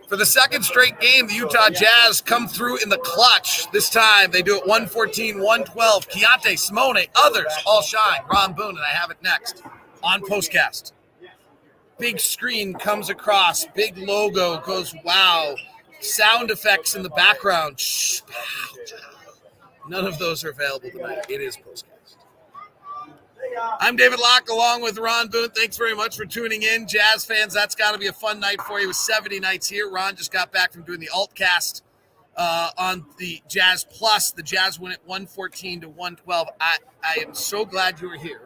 For the second straight game, the Utah Jazz come through in the clutch. This time, they do it 114-112. Keyonte, Simone, others all shine. Ron Boone, and I have it next on Postcast. Big screen comes across. Big logo goes, wow. Sound effects in the background. Shh, none of those are available tonight. It is Postcast. I'm David Locke along with Ron Boone. Thanks very much for tuning in. Jazz fans, that's got to be a fun night for you with 70 nights here. Ron just got back from doing the Altcast on the Jazz Plus. The Jazz win it 114-112. I am so glad you were here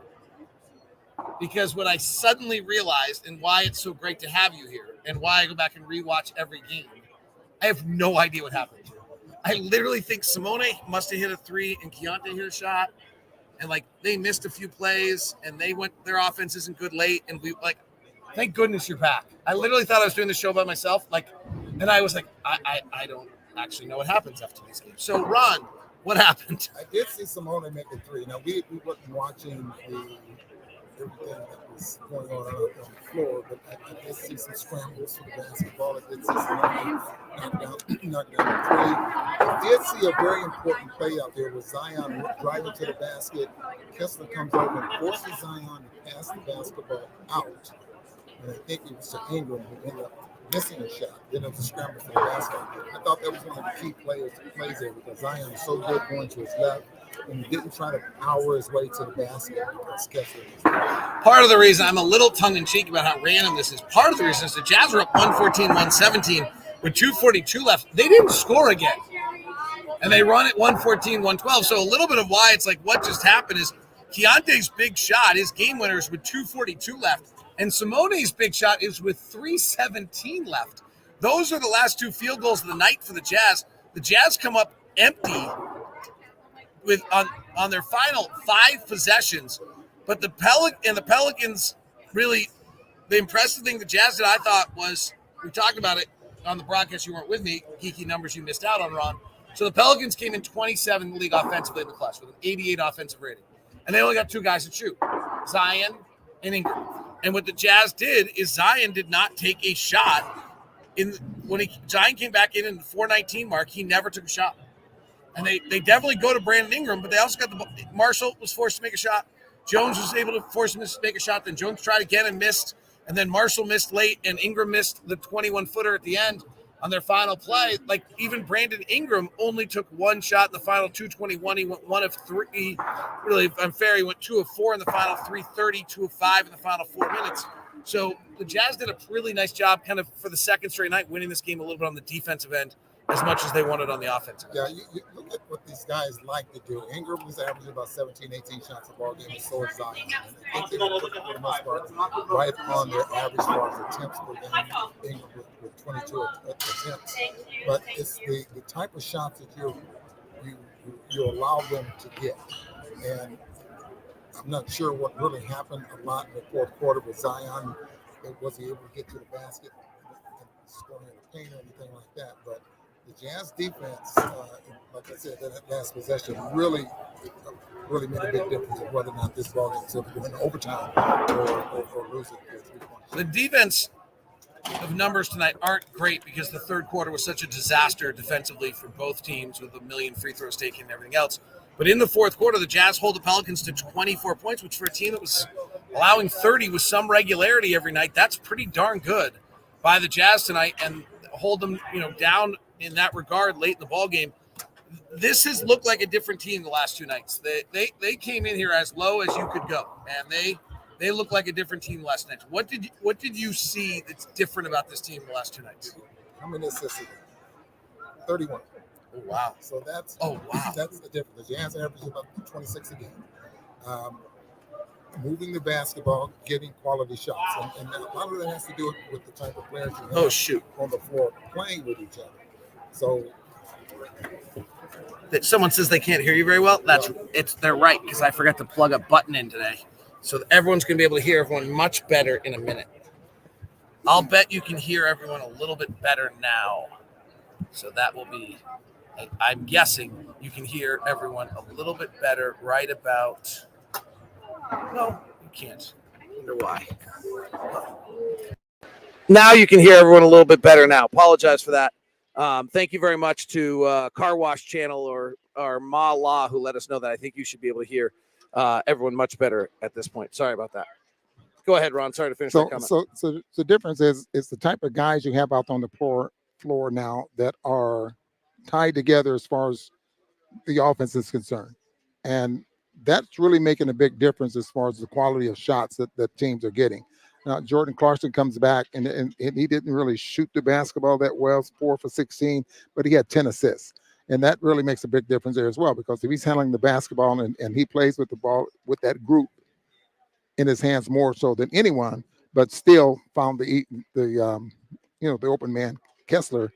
because what I suddenly realized and why it's so great to have you here and why I go back and rewatch every game, I have no idea what happened. I literally think Simone must have hit a three and Keyonte hit a shot. And, they missed a few plays, and their offense isn't good late. And thank goodness you're back. I literally thought I was doing the show by myself. And I was like, I don't actually know what happens after these games. So, Ron, what happened? I did see Simone make a three. Now, we wasn't watching everything that was going on the floor, but I did see some scrambles for the basketball. I did see Simone knock down the three. I did see a very important play out there with Zion driving to the basket. Kessler comes over and forces Zion to pass the basketball out. And I think it was to Ingram who ended up missing a shot. Then it was a scramble for the basket. I thought that was one of the key plays there because Zion is so good going to his left. And he didn't try to power his way to the basket because Kessler was there. Part of the reason I'm a little tongue-in-cheek about how random this is, part of the reason is the Jazz were up 114-117 with 2:42 left. They didn't score again. And they run it 114-112. So a little bit of why it's what just happened is Keyonte's big shot, his game winner, is with 2:42 left. And Simone's big shot is with 3:17 left. Those are the last two field goals of the night for the Jazz. The Jazz come up empty with on their final 5 possessions. But the Pelicans really, the impressive thing the Jazz did, I thought, was, we talked about it on the broadcast, you weren't with me, geeky numbers you missed out on, Ron. So the Pelicans came in 27 in the league offensively in the clutch with an 88 offensive rating. And they only got 2 guys to shoot, Zion and Ingram. And what the Jazz did is Zion did not take a shot. Zion came back in the 4:19 mark, he never took a shot. And they definitely go to Brandon Ingram, but they also got Marshall was forced to make a shot. Jones was able to force him to make a shot. Then Jones tried again and missed. And then Marshall missed late, and Ingram missed the 21-footer at the end on their final play. Even Brandon Ingram only took 1 shot in the final 2:21. He went 1 of 3. Really unfair. He went 2 of 4 in the final 3:30, 2 of 5 in the final 4 minutes. So the Jazz did a really nice job kind of for the second straight night, winning this game a little bit on the defensive end as much as they wanted on the offensive end. Yeah, you look at what these guys like to do. Ingram was averaging about 17, 18 shots a ball game, and so is Zion. And I think they were looking for the most part right on their average as far as attempts per game. Ingram with 22 attempts. But it's the type of shots that you allow them to get. And I'm not sure what really happened a lot in the fourth quarter with Zion. Was he able to get to the basket and score in the paint or anything like that? But the Jazz defense, like I said, that last possession really made a big difference of whether or not this ball is going to go into overtime or lose it for 3 points. The defense of numbers tonight aren't great because the third quarter was such a disaster defensively for both teams with a million free throws taken and everything else. But in the fourth quarter, the Jazz hold the Pelicans to 24 points, which for a team that was allowing 30 with some regularity every night, that's pretty darn good by the Jazz tonight, and hold them, down in that regard late in the ball game. This has looked like a different team the last 2 nights. They came in here as low as you could go, and they look like a different team last night. What did you see that's different about this team the last 2 nights? How many assists? 31. Oh, wow. So that's the difference. The Jazz average about 26 a game. Moving the basketball, getting quality shots. And a lot of that has to do with the type of players you have on the floor playing with each other. So that someone says they can't hear you very well, they're right, because I forgot to plug a button in today. So everyone's going to be able to hear everyone much better in a minute. I'll bet you can hear everyone a little bit better now. So that will be, I'm guessing you can hear everyone a little bit better right about, no, you can't. I wonder why. Now you can hear everyone a little bit better now. Apologize for that. Thank you very much to Car Wash Channel or Ma La, who let us know that. I think you should be able to hear everyone much better at this point. Sorry about that. Go ahead, Ron. Sorry to finish that comment. So the difference is the type of guys you have out on the floor now that are tied together as far as the offense is concerned, and that's really making a big difference as far as the quality of shots that teams are getting. Now, Jordan Clarkson comes back, and he didn't really shoot the basketball that well, 4 for 16, but he had 10 assists. And that really makes a big difference there as well, because if he's handling the basketball and he plays with the ball with that group in his hands more so than anyone, but still found the open man, Kessler,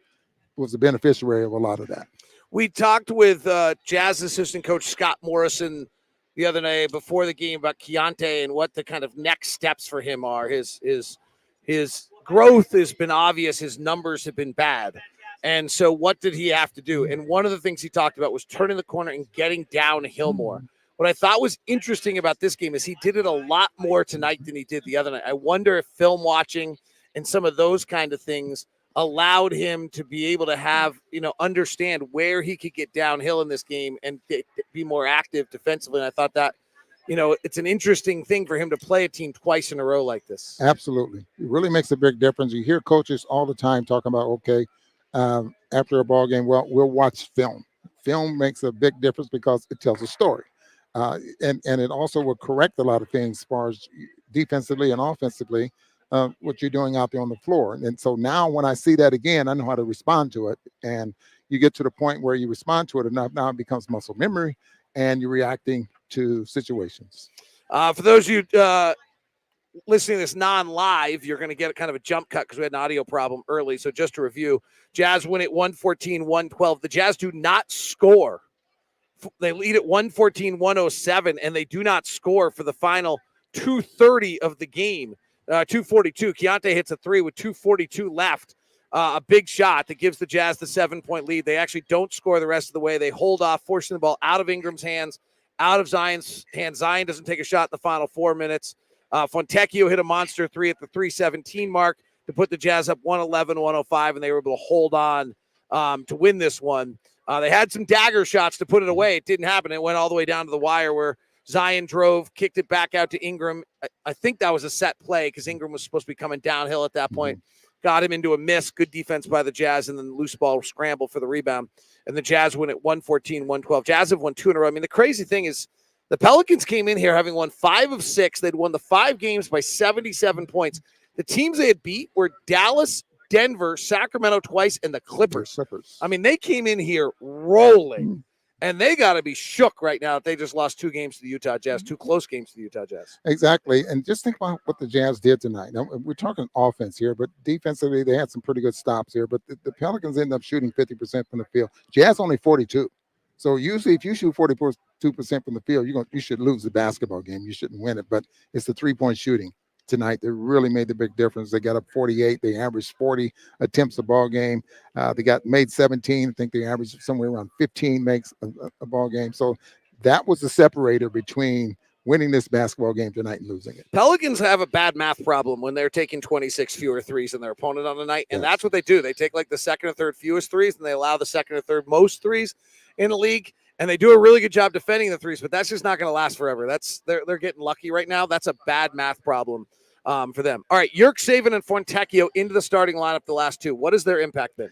was the beneficiary of a lot of that. We talked with Jazz assistant coach Scott Morrison the other day before the game about Keyonte and what the kind of next steps for him are. His growth has been obvious. His numbers have been bad. And so what did he have to do? And one of the things he talked about was turning the corner and getting downhill more. What I thought was interesting about this game is he did it a lot more tonight than he did the other night. I wonder if film watching and some of those kind of things allowed him to be able to have, understand where he could get downhill in this game and be more active defensively. And I thought that, it's an interesting thing for him to play a team twice in a row like this. Absolutely. It really makes a big difference. You hear coaches all the time talking about, okay, after a ball game, well, we'll watch film. Film makes a big difference because it tells a story. And it also will correct a lot of things as far as defensively and offensively, what you're doing out there on the floor. And so now when I see that again, I know how to respond to it. And you get to the point where you respond to it enough, now it becomes muscle memory and you're reacting to situations. For those of you listening to this non-live, you're going to get kind of a jump cut because we had an audio problem early. So just to review, Jazz win at 114-112. The Jazz do not score. They lead at 114-107, and they do not score for the final 2:30 of the game. 2:42. Keyonte hits a three with 2:42 left. A big shot that gives the Jazz the 7-point lead. They actually don't score the rest of the way. They hold off, forcing the ball out of Ingram's hands, out of Zion's hands. Zion doesn't take a shot in the final 4 minutes. Fontechhio hit a monster three at the 3:17 mark to put the Jazz up 111-105, and they were able to hold on to win this one. They had some dagger shots to put it away. It didn't happen. It went all the way down to the wire where Zion drove, kicked it back out to Ingram. I think that was a set play because Ingram was supposed to be coming downhill at that point. Got him into a miss. Good defense by the Jazz, and then loose ball scramble for the rebound. And the Jazz win at 114-112. Jazz have won 2 in a row. I mean, the crazy thing is the Pelicans came in here having won 5 of 6. They'd won the 5 games by 77 points. The teams they had beat were Dallas, Denver, Sacramento twice, and the Clippers. I mean, they came in here rolling, and they got to be shook right now that they just lost 2 games to the Utah Jazz, 2 close games to the Utah Jazz. Exactly. And just think about what the Jazz did tonight. Now, we're talking offense here, but defensively, they had some pretty good stops here. But the Pelicans ended up shooting 50% from the field. Jazz only 42. So usually if you shoot 42% from the field, you should lose the basketball game. You shouldn't win it. But it's the 3-point shooting tonight that really made the big difference. They got up 48. They averaged 40 attempts a ball game. They got made 17. I think they averaged somewhere around 15 makes a ball game. So that was the separator between winning this basketball game tonight and losing it. Pelicans have a bad math problem when they're taking 26 fewer threes than their opponent on the night. And that's what they do. They take like the second or third fewest threes, and they allow the second or third most threes in the league. And they do a really good job defending the threes, but that's just not going to last forever. They're getting lucky right now. That's a bad math problem for them. All right, Yerk, Saban, and Fontechhio into the starting lineup the last 2. What has their impact been?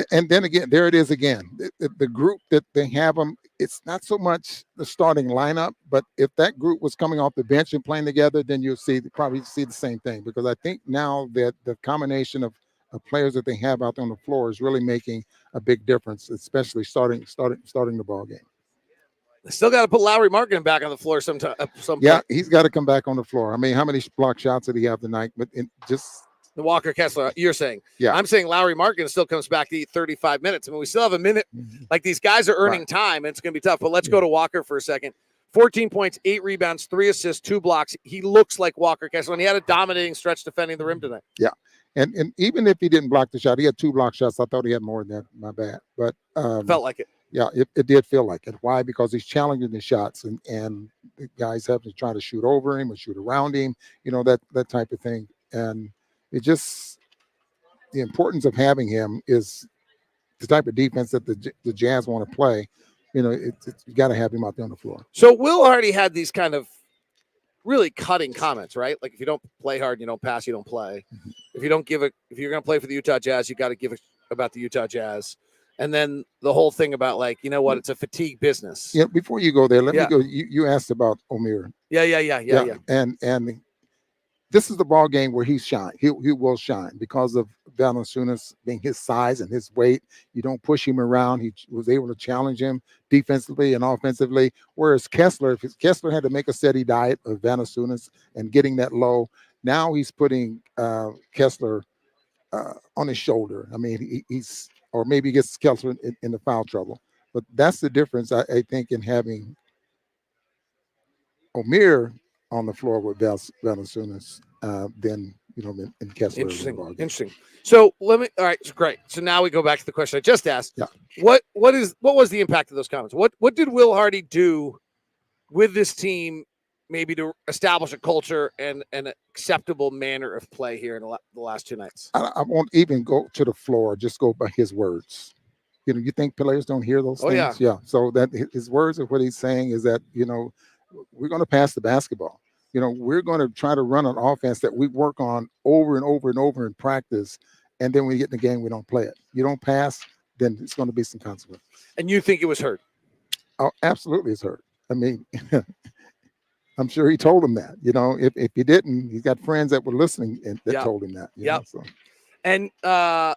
And then again, there it is again. The group that they have them, it's not so much the starting lineup, but if that group was coming off the bench and playing together, then you'll probably see the same thing. Because I think now that the combination of players that they have out there on the floor is really making a big difference, especially starting the ball game. They still got to put Lauri Markkanen back on the floor sometime. Yeah, he's got to come back on the floor. I mean, how many block shots did he have tonight? But just the Walker Kessler, you're saying. Yeah. I'm saying Lauri Markkanen still comes back to eat 35 minutes. I mean, we still have a minute. Like, these guys are earning time, and it's going to be tough. But let's go to Walker for a second. 14 points, 8 rebounds, 3 assists, 2 blocks. He looks like Walker Kessler, and he had a dominating stretch defending the rim tonight. Yeah. And even if he didn't block the shot, he had 2 block shots. I thought he had more than that. My bad. But felt like it. Yeah, it did feel like it. Why? Because he's challenging the shots, and the guys have to try to shoot over him or shoot around him, that type of thing. And it just the importance of having him is the type of defense that the Jazz want to play. You got to have him out there on the floor. So Will Hardy had these kind of really cutting comments, right? Like if you don't play hard, you don't pass, you don't play. Mm-hmm. If you're going to play for the Utah Jazz, you got to give about the Utah Jazz. And then the whole thing about it's a fatigue business. Yeah. Before you go there, let me go. You asked about Omer. Yeah. And this is the ball game where he shine. He will shine because of Valanciunas being his size and his weight. You don't push him around. He was able to challenge him defensively and offensively. Whereas Kessler had to make a steady diet of Valanciunas and getting that low. Now he's putting Kessler on his shoulder. I mean, or maybe he gets Kessler in the foul trouble. But that's the difference, I think, in having Omer on the floor with Valanciunas than in Kessler. Interesting. So all right, so great. So now we go back to the question I just asked. Yeah. What was the impact of those comments? What did Will Hardy do with this team, maybe to establish a culture and an acceptable manner of play here in the last two nights? I won't even go to the floor. Just go by his words. You think players don't hear those things? Yeah. So that his words of what he's saying is that we're going to pass the basketball. We're going to try to run an offense that we work on over and over and over in practice. And then when we get in the game, we don't play it. You don't pass, then it's going to be some consequence. And you think it was hurt? Oh, absolutely it's hurt. I mean, I'm sure he told him that. If he didn't, he's got friends that were listening and that told him that. Yeah. So. And how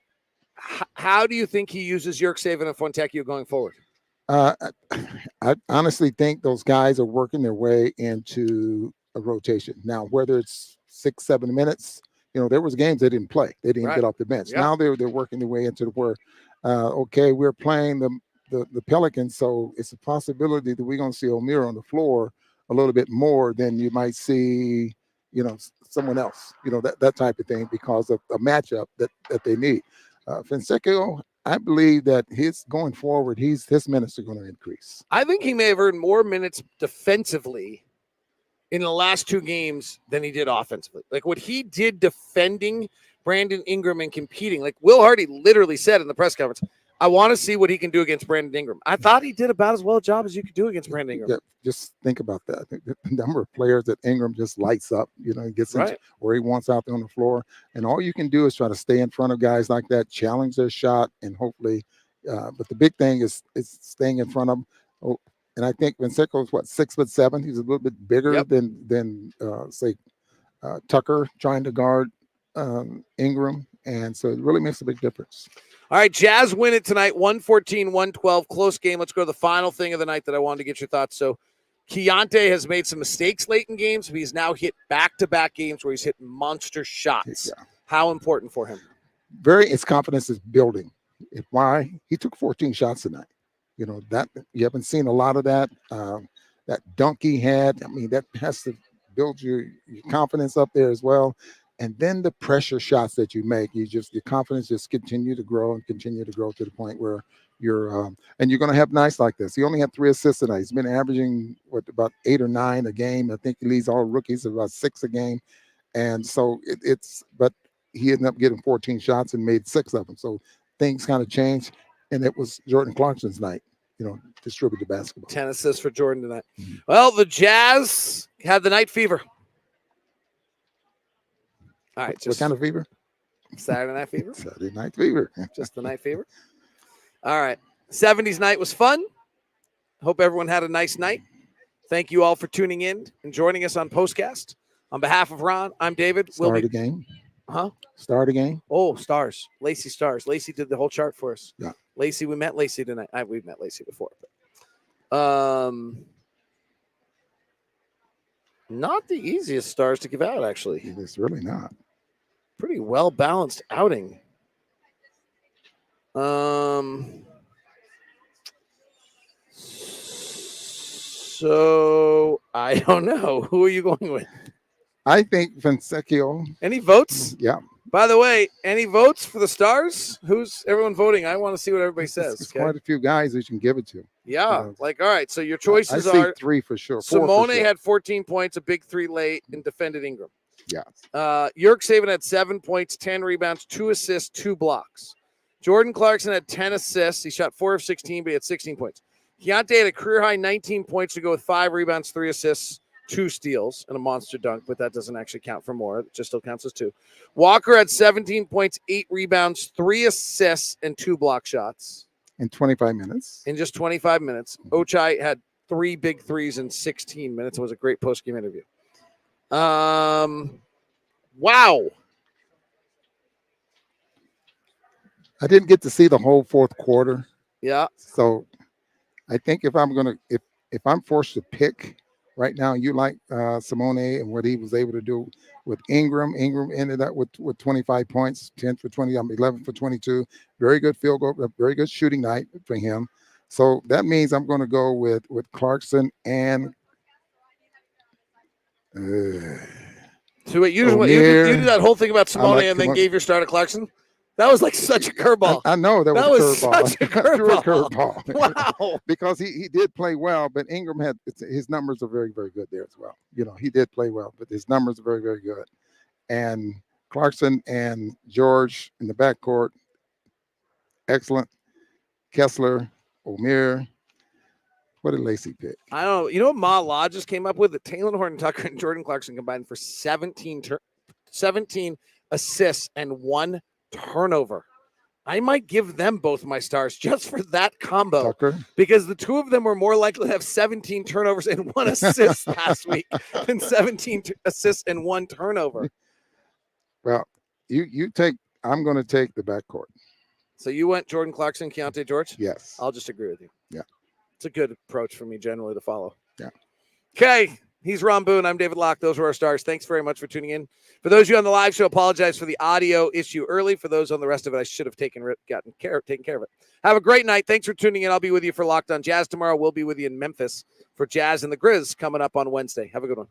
do you think he uses Yurtseven and Fontechhio going forward? I honestly think those guys are working their way into a rotation. Now, whether it's 6-7 minutes, there was games they didn't play. They didn't get off the bench. Now they're working their way into where, we're playing the Pelicans, so it's a possibility that we're going to see Omer on the floor a little bit more than you might see, someone else, that type of thing because of a matchup that they need. Fontechhio, I believe that going forward, his minutes are going to increase. I think he may have earned more minutes defensively in the last two games than he did offensively. Like what he did defending Brandon Ingram and competing, like Will Hardy literally said in the press conference, I want to see what he can do against Brandon Ingram. I thought he did about as well a job as you could do against Brandon Ingram. Yeah, just think about that. The number of players that Ingram just lights up, he gets where he wants out there on the floor. And all you can do is try to stay in front of guys like that, challenge their shot, and hopefully, but the big thing is staying in front of them. Oh, and I think Fontechhio is 6'7". He's a little bit bigger than say Tucker trying to guard Ingram. And so it really makes a big difference. All right, Jazz win it tonight, 114-112, close game. Let's go to the final thing of the night that I wanted to get your thoughts. So Keyonte has made some mistakes late in games, but he's now hit back-to-back games where he's hit monster shots. Yeah. How important for him? His confidence is building. Why? He took 14 shots tonight. That you haven't seen a lot of that. That dunk he had, I mean, that has to build your confidence up there as well. And then the pressure shots that you make, your confidence just continue to grow to the point where you're and you're going to have nights like this. He only had 3 assists tonight. He's been averaging about 8 or 9 a game. I think he leads all rookies about 6 a game. And so but he ended up getting 14 shots and made 6 of them. So things kind of changed. And it was Jordan Clarkson's night, distribute the basketball. 10 assists for Jordan tonight. Mm-hmm. Well, the Jazz had the night fever. All right. What kind of fever? Saturday night fever? Saturday night fever. Just the night fever. All right. 70s night was fun. Hope everyone had a nice night. Thank you all for tuning in and joining us on Postcast. On behalf of Ron, I'm David. Start the game. Huh? Start again. Oh, stars. Lacey stars. Lacey did the whole chart for us. Yeah. Lacey, we met Lacey tonight. We've met Lacey before. But, not the easiest stars to give out, actually. It's really not. Pretty well balanced outing. So I don't know. Who are you going with? I think Fontechhio. Any votes? Yeah. By the way, any votes for the stars? Who's everyone voting? I want to see what everybody says. There's quite a few guys that you can give it to. Yeah. All right. So your choices I see are 3 for sure. 4 Simone for sure. had 14 points, a big 3 late, and defended Ingram. Yeah. Yerksaven had 7 points, 10 rebounds, 2 assists, 2 blocks. Jordan Clarkson had 10 assists. He shot 4 of 16, but he had 16 points. Keyonte had a career-high 19 points to go with 5 rebounds, 3 assists, 2 steals, and a monster dunk, but that doesn't actually count for more. It just still counts as 2. Walker had 17 points, 8 rebounds, 3 assists, and 2 block shots. In 25 minutes. In just 25 minutes. Ochai had 3 big threes in 16 minutes. It was a great post-game interview. Wow. I didn't get to see the whole fourth quarter. Yeah. So I think if I'm forced to pick right now, you like Simone and what he was able to do with Ingram. Ingram ended up with 25 points, 10 for 20, 11 for 22. Very good field goal, very good shooting night for him. So that means I'm going to go with Clarkson and so wait, you did that whole thing about Simone and then gave your start to Clarkson? That was like such a curveball. I know that was a curveball. Such a curveball. Wow. Because he did play well, but Ingram his numbers are very, very good there as well. He did play well, but his numbers are very, very good. And Clarkson and George in the backcourt, excellent. Kessler, O'Meara. What did Lacey pick? I don't know. You know what Ma Law just came up with? That Taylor Horton-Tucker and Jordan Clarkson combined for 17 assists and 1 turnover. I might give them both my stars just for that combo. Tucker. Because the two of them were more likely to have 17 turnovers and 1 assist last week than 17 assists and 1 turnover. Well, I'm going to take the backcourt. So you went Jordan Clarkson, Keyonte George? Yes. I'll just agree with you. Yeah. It's a good approach for me generally to follow. Yeah. Okay. He's Ron Boone. I'm David Locke. Those were our stars. Thanks very much for tuning in. For those of you on the live show, apologize for the audio issue early. For those on the rest of it, I should have taken care of it. Have a great night. Thanks for tuning in. I'll be with you for Locked On Jazz tomorrow. We'll be with you in Memphis for Jazz and the Grizz coming up on Wednesday. Have a good one.